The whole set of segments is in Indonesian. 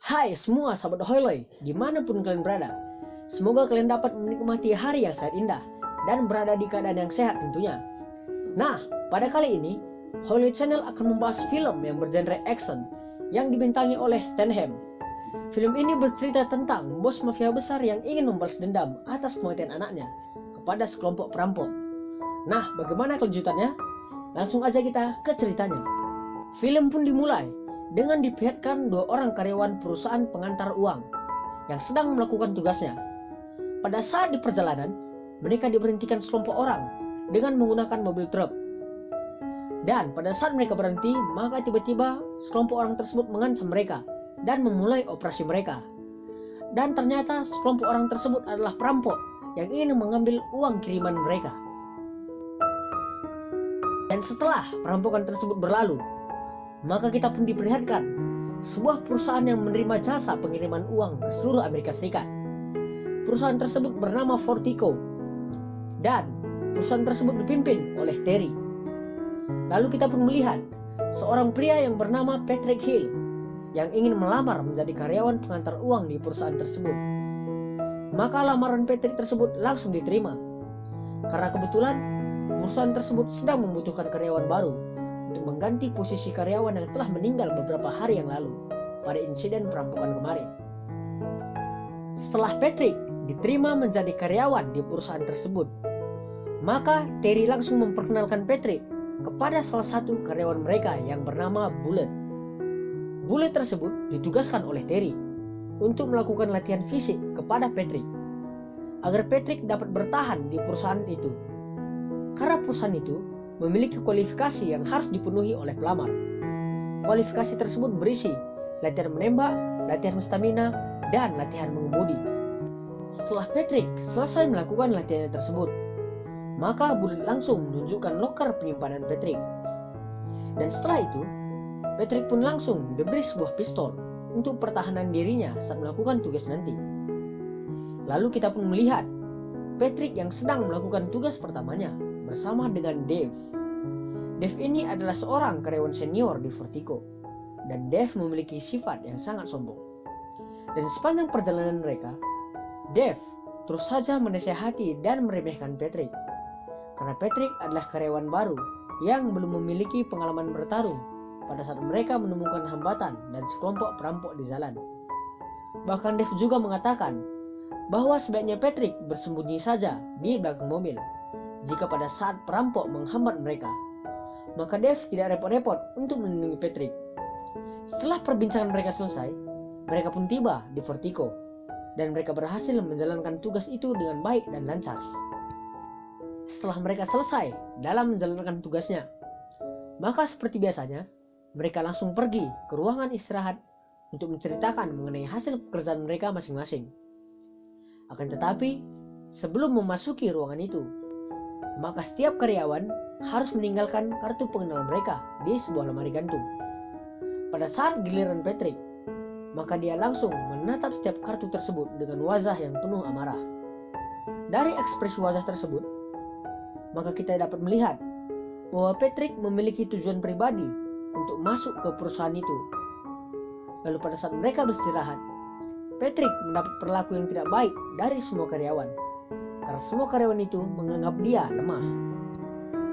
Hai semua sahabat Hoiloy, dimanapun kalian berada. Semoga kalian dapat menikmati hari yang sangat indah dan berada di keadaan yang sehat tentunya. Nah, pada kali ini, Hoiloy Channel akan membahas film yang bergenre action yang dibintangi oleh Stan Ham. Film ini bercerita tentang bos mafia besar yang ingin membalas dendam atas kematian anaknya kepada sekelompok perampok. Nah, bagaimana kelanjutannya? Langsung aja kita ke ceritanya. Film pun dimulai dengan diperlihatkan dua orang karyawan perusahaan pengantar uang yang sedang melakukan tugasnya. Pada saat di perjalanan, mereka diberhentikan sekelompok orang dengan menggunakan mobil truk. Dan pada saat mereka berhenti, maka tiba-tiba sekelompok orang tersebut mengancam mereka dan memulai operasi mereka. Dan ternyata sekelompok orang tersebut adalah perampok yang ingin mengambil uang kiriman mereka. Dan setelah perampokan tersebut berlalu, maka kita pun diperlihatkan sebuah perusahaan yang menerima jasa pengiriman uang ke seluruh Amerika Serikat. Perusahaan tersebut bernama Fortico dan perusahaan tersebut dipimpin oleh Terry. Lalu kita pun melihat seorang pria yang bernama Patrick Hill yang ingin melamar menjadi karyawan pengantar uang di perusahaan tersebut. Maka lamaran Patrick tersebut langsung diterima karena kebetulan perusahaan tersebut sedang membutuhkan karyawan baru untuk mengganti posisi karyawan yang telah meninggal beberapa hari yang lalu pada insiden perampokan kemarin. Setelah Patrick diterima menjadi karyawan di perusahaan tersebut, maka Terry langsung memperkenalkan Patrick kepada salah satu karyawan mereka yang bernama Bullet. Bullet tersebut ditugaskan oleh Terry untuk melakukan latihan fisik kepada Patrick agar Patrick dapat bertahan di perusahaan itu. Karena perusahaan itu memiliki kualifikasi yang harus dipenuhi oleh pelamar. Kualifikasi tersebut berisi latihan menembak, latihan stamina, dan latihan mengemudi. Setelah Patrick selesai melakukan latihan tersebut, maka Bullet langsung menunjukkan loker penyimpanan Patrick. Dan setelah itu, Patrick pun langsung diberi sebuah pistol untuk pertahanan dirinya saat melakukan tugas nanti. Lalu kita pun melihat Patrick yang sedang melakukan tugas pertamanya bersama dengan Dave. Dave ini adalah seorang karyawan senior di Fortico, dan Dave memiliki sifat yang sangat sombong. Dan sepanjang perjalanan mereka, Dave terus saja menasihati dan meremehkan Patrick, karena Patrick adalah karyawan baru yang belum memiliki pengalaman bertarung pada saat mereka menemukan hambatan dan sekelompok perampok di jalan. Bahkan Dave juga mengatakan bahwa sebaiknya Patrick bersembunyi saja di belakang mobil jika pada saat perampok menghambat mereka. Maka Dave tidak repot-repot untuk melindungi Patrick. Setelah perbincangan mereka selesai, mereka pun tiba di Fortico dan mereka berhasil menjalankan tugas itu dengan baik dan lancar. Setelah mereka selesai dalam menjalankan tugasnya, maka seperti biasanya mereka langsung pergi ke ruangan istirahat untuk menceritakan mengenai hasil pekerjaan mereka masing-masing. Akan tetapi, sebelum memasuki ruangan itu, maka setiap karyawan harus meninggalkan kartu pengenal mereka di sebuah lemari gantung. Pada saat giliran Patrick, maka dia langsung menatap setiap kartu tersebut dengan wajah yang penuh amarah. Dari ekspresi wajah tersebut, maka kita dapat melihat bahwa Patrick memiliki tujuan pribadi untuk masuk ke perusahaan itu. Lalu pada saat mereka beristirahat, Patrick mendapat perilaku yang tidak baik dari semua karyawan, karena semua karyawan itu menganggap dia lemah.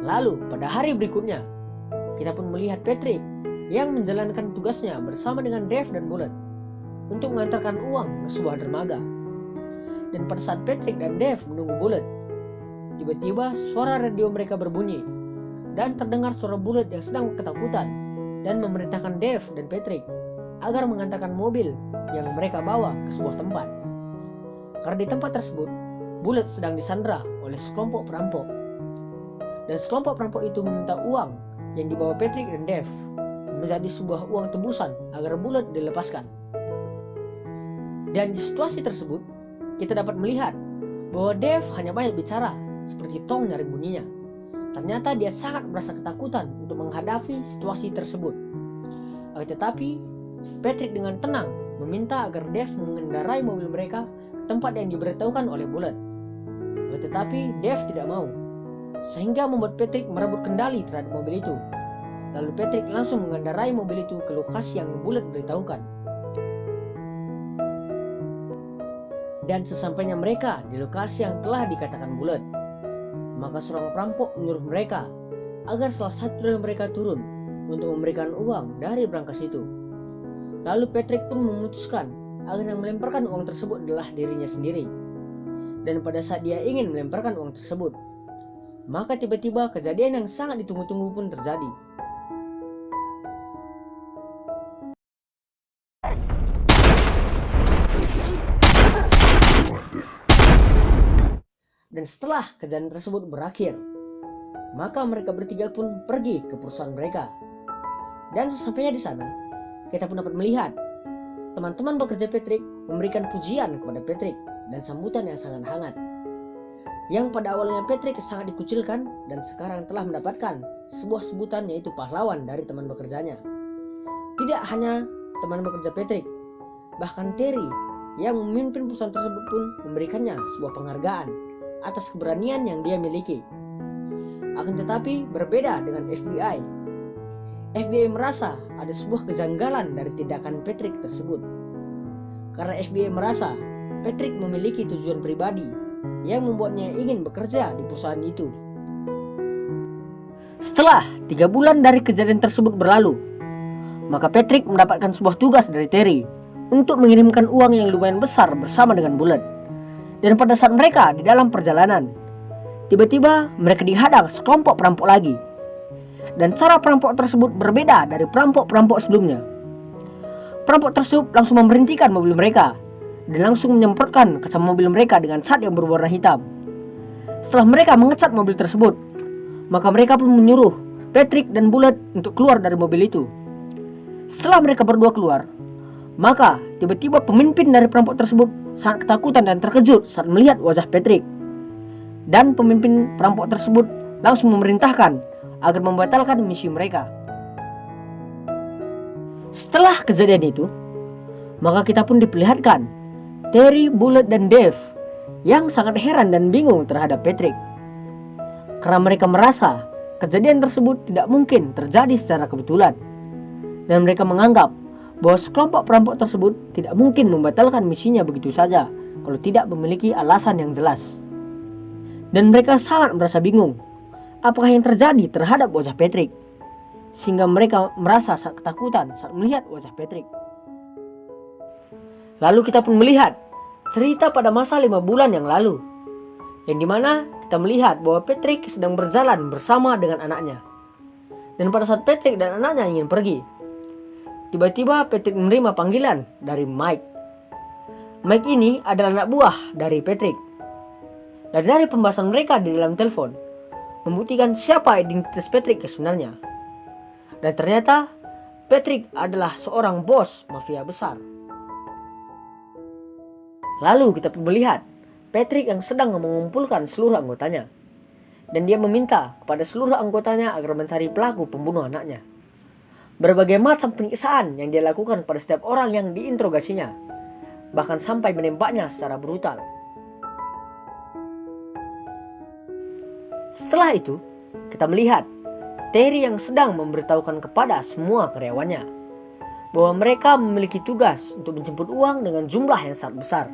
Lalu pada hari berikutnya, kita pun melihat Patrick yang menjalankan tugasnya bersama dengan Dave dan Bullet untuk mengantarkan uang ke sebuah dermaga. Dan pada saat Patrick dan Dave menunggu Bullet, tiba-tiba suara radio mereka berbunyi dan terdengar suara Bullet yang sedang ketakutan dan memerintahkan Dave dan Patrick agar mengantarkan mobil yang mereka bawa ke sebuah tempat. Karena di tempat tersebut Bullet sedang disandra oleh sekelompok perampok, dan sekelompok perampok itu meminta uang yang dibawa Patrick dan Dave menjadi sebuah uang tebusan agar Bullet dilepaskan. Dan di situasi tersebut kita dapat melihat bahwa Dave hanya banyak bicara seperti tong nyaring bunyinya. Ternyata dia sangat merasa ketakutan untuk menghadapi situasi tersebut. Tetapi Patrick dengan tenang meminta agar Dave mengendarai mobil mereka ke tempat yang diberitahukan oleh Bullet. Tetapi Dave tidak mau, sehingga membuat Patrick merebut kendali terhadap mobil itu. Lalu Patrick langsung mengendarai mobil itu ke lokasi yang Bullet beritahukan. Dan sesampainya mereka di lokasi yang telah dikatakan Bulat, maka seorang perampok menyuruh mereka agar salah satu dari mereka turun untuk memberikan uang dari brankas itu. Lalu Patrick pun memutuskan agar yang melemparkan uang tersebut adalah dirinya sendiri. Dan pada saat dia ingin melemparkan uang tersebut, maka tiba-tiba kejadian yang sangat ditunggu-tunggu pun terjadi. Dan setelah kejadian tersebut berakhir, maka mereka bertiga pun pergi ke perusahaan mereka. Dan sesampainya di sana, kita pun dapat melihat teman-teman bekerja Patrick memberikan pujian kepada Patrick dan sambutan yang sangat hangat. Yang pada awalnya Patrick sangat dikucilkan dan sekarang telah mendapatkan sebuah sebutan, yaitu pahlawan dari teman bekerjanya. Tidak hanya teman bekerja Patrick, bahkan Terry yang memimpin perusahaan tersebut pun memberikannya sebuah penghargaan atas keberanian yang dia miliki. Akan tetapi berbeda dengan FBI. FBI merasa ada sebuah kejanggalan dari tindakan Patrick tersebut. Karena FBI merasa Patrick memiliki tujuan pribadi yang membuatnya ingin bekerja di perusahaan itu. Setelah 3 bulan dari kejadian tersebut berlalu, maka Patrick mendapatkan sebuah tugas dari Terry untuk mengirimkan uang yang lumayan besar bersama dengan Bulat. Dan pada saat mereka di dalam perjalanan, tiba-tiba mereka dihadang sekelompok perampok lagi. Dan cara perampok tersebut berbeda dari perampok-perampok sebelumnya. Perampok tersebut langsung memberhentikan mobil mereka dan langsung menyemprotkan kaca mobil mereka dengan cat yang berwarna hitam. Setelah mereka mengecat mobil tersebut, maka mereka pun menyuruh Patrick dan Bulat untuk keluar dari mobil itu. Setelah mereka berdua keluar, maka tiba-tiba pemimpin dari perampok tersebut sangat ketakutan dan terkejut saat melihat wajah Patrick. Dan pemimpin perampok tersebut langsung memerintahkan agar membatalkan misi mereka. Setelah kejadian itu, maka kita pun diperlihatkan Terry, Bulat, dan Dave yang sangat heran dan bingung terhadap Patrick. Karena mereka merasa kejadian tersebut tidak mungkin terjadi secara kebetulan. Dan mereka menganggap bahwa sekelompok perampok tersebut tidak mungkin membatalkan misinya begitu saja kalau tidak memiliki alasan yang jelas. Dan mereka sangat merasa bingung apakah yang terjadi terhadap wajah Patrick, sehingga mereka merasa sangat ketakutan saat melihat wajah Patrick. Lalu kita pun melihat cerita pada masa 5 bulan yang lalu, yang dimana kita melihat bahwa Patrick sedang berjalan bersama dengan anaknya. Dan pada saat Patrick dan anaknya ingin pergi, tiba-tiba Patrick menerima panggilan dari Mike. Mike ini adalah anak buah dari Patrick. Dan dari pembahasan mereka di dalam telepon, membuktikan siapa identitas Patrick sebenarnya. Dan ternyata Patrick adalah seorang bos mafia besar. Lalu kita melihat Patrick yang sedang mengumpulkan seluruh anggotanya. Dan dia meminta kepada seluruh anggotanya agar mencari pelaku pembunuh anaknya. Berbagai macam penyiksaan yang dia lakukan pada setiap orang yang diinterogasinya, bahkan sampai menembaknya secara brutal. Setelah itu, kita melihat Terry yang sedang memberitahukan kepada semua karyawannya bahwa mereka memiliki tugas untuk menjemput uang dengan jumlah yang sangat besar.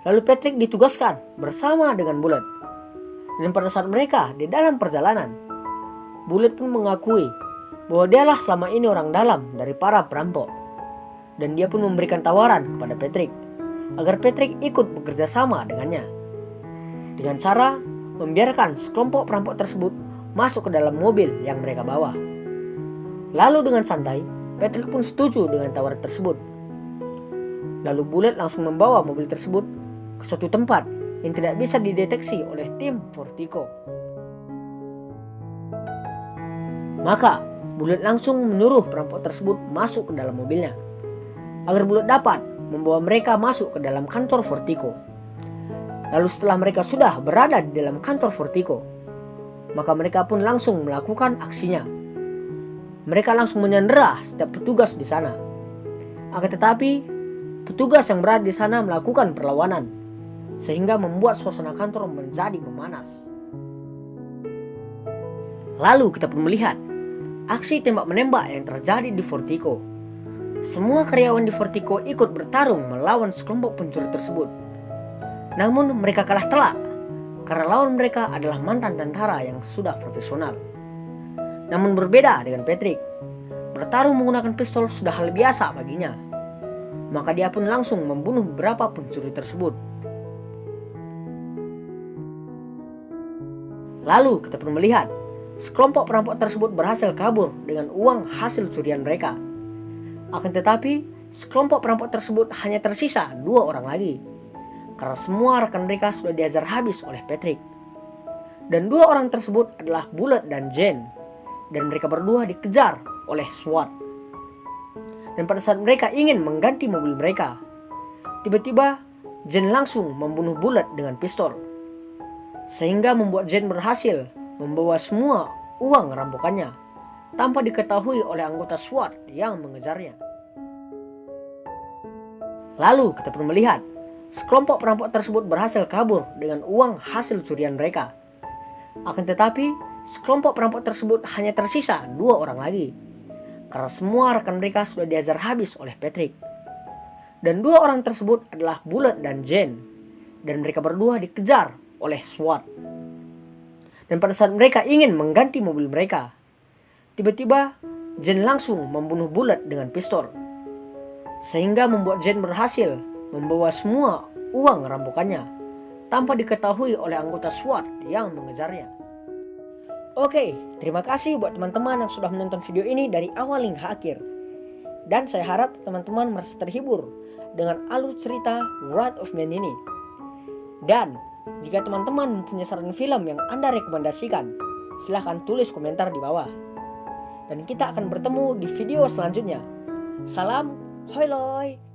Lalu Patrick ditugaskan bersama dengan Bulat. Dan pada saat mereka di dalam perjalanan, Bulat pun mengakui bahwa dialah selama ini orang dalam dari para perampok. Dan dia pun memberikan tawaran kepada Patrick agar Patrick ikut bekerja sama dengannya, dengan cara membiarkan sekelompok perampok tersebut masuk ke dalam mobil yang mereka bawa. Lalu dengan santai, Patrick pun setuju dengan tawaran tersebut. Lalu Bulat langsung membawa mobil tersebut ke suatu tempat yang tidak bisa dideteksi oleh tim Vertigo. Maka Bulat langsung menyuruh perampok tersebut masuk ke dalam mobilnya agar Bulat dapat membawa mereka masuk ke dalam kantor Vertigo. Lalu setelah mereka sudah berada di dalam kantor Vertigo, maka mereka pun langsung melakukan aksinya. Mereka langsung menyandera setiap petugas di sana. Akan tetapi, petugas yang berada di sana melakukan perlawanan, sehingga membuat suasana kantor menjadi memanas. Lalu kita pun melihat aksi tembak-menembak yang terjadi di Vertigo. Semua karyawan di Vertigo ikut bertarung melawan sekelompok pencuri tersebut. Namun mereka kalah telak karena lawan mereka adalah mantan tentara yang sudah profesional. Namun berbeda dengan Patrick, bertarung menggunakan pistol sudah hal biasa baginya. Maka dia pun langsung membunuh beberapa pencuri tersebut. Lalu kita pun melihat sekelompok perampok tersebut berhasil kabur dengan uang hasil curian mereka. Akan tetapi sekelompok perampok tersebut hanya tersisa 2 orang lagi, karena semua rekan mereka sudah dihajar habis oleh Patrick. Dan 2 orang tersebut adalah Bullet dan Jane, dan mereka berdua dikejar oleh SWAT. Dan pada saat mereka ingin mengganti mobil mereka, tiba-tiba Jane langsung membunuh Bullet dengan pistol, sehingga membuat Jane berhasil membawa semua uang rampokannya tanpa diketahui oleh anggota SWAT yang mengejarnya. Lalu kita pun melihat sekelompok perampok tersebut berhasil kabur dengan uang hasil curian mereka. Akan tetapi sekelompok perampok tersebut hanya tersisa 2 orang lagi, karena semua rekan mereka sudah dihajar habis oleh Patrick. Dan 2 orang tersebut adalah Bullet dan Jane, dan mereka berdua dikejar oleh SWAT. Dan pada saat mereka ingin mengganti mobil mereka, tiba-tiba Jane langsung membunuh Bullet dengan pistol, sehingga membuat Jane berhasil membawa semua uang rampokannya tanpa diketahui oleh anggota SWAT yang mengejarnya. Oke, terima kasih buat teman-teman yang sudah menonton video ini dari awal hingga akhir. Dan saya harap teman-teman merasa terhibur dengan alur cerita Wrath of Man ini. Dan jika teman-teman mempunyai saran film yang Anda rekomendasikan, silahkan tulis komentar di bawah. Dan kita akan bertemu di video selanjutnya. Salam, hoi loy!